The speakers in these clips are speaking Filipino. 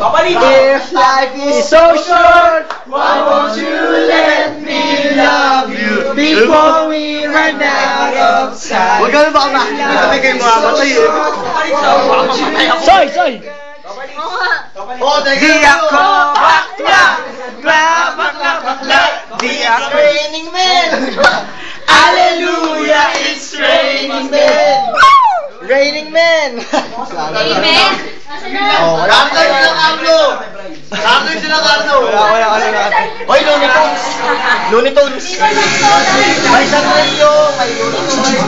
If life is so short, why won't you let me love you before we run out of time? Huwag ka na baka makikita kayo makamatay eh. Soy! Di ako bakla, bakla. Di ako raining man. Hallelujah, it's raining man. Raining man. Amen? Wala kayo silang Carlo! Wala kayo silang Carlo! Wala. Oy, Looney Tunes. Looney Tunes. May Sanrio, may Looney Tunes,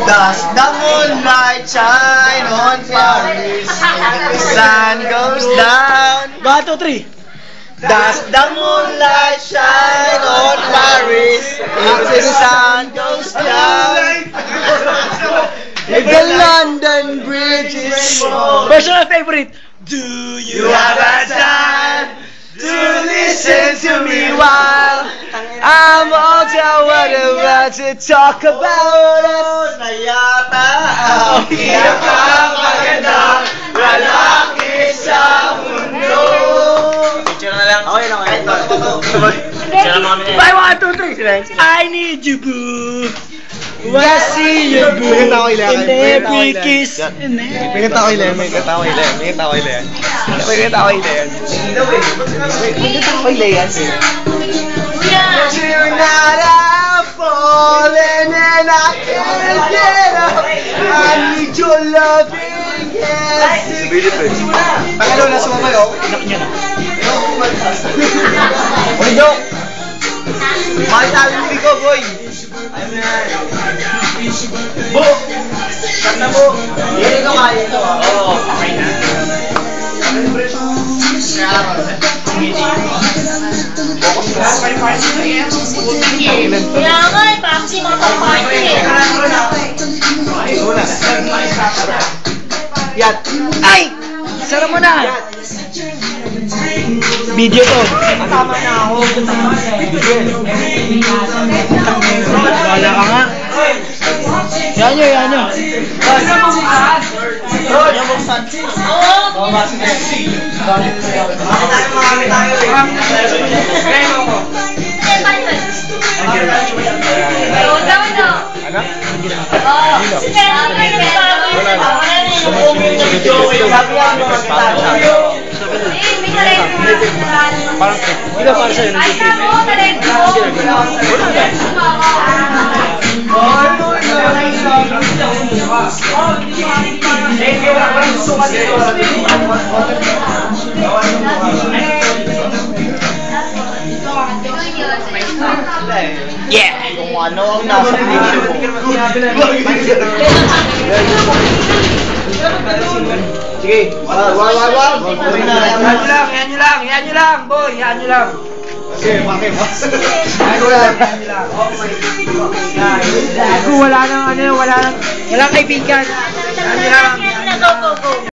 Does the moonlight shine on Paris? The sun goes down. 1, 2, 3. Does the moonlight shine on Paris? If the sun goes down. If the London Bridge is small. Personal favorite. Do You have a time to listen to me while I'm all about to talk about us. Nayata ang pinakamagandang lalaki sa mundo. Picture na lang. Okay lang. Picture na mga 5, 1, 2, 3. I need you, boo. I see you, boo. In every kiss. May kata ko ilan. You're not out falling and I can't get up. I need your loving, yes. Ano na sumabayo? Uy, Dok! Mahal tayo ko, boy! Bo! Kat na, Bo! Yan ito kaya ito, ah. Oo, okay na. Kaya nga, paksi mga kapatid eh. Yan! Ay! Sara mo na! Video to. Tama na ako. Wala ka nga. Yan nyo. Para sa'yo. Yeah! Kung ano ang nasa picture mo. Sige, wag. Yan nyo lang, boy. Yan nyo lang. Sige, bakit? Wala nang kaibigan. Yan nyo lang. Go, go, go.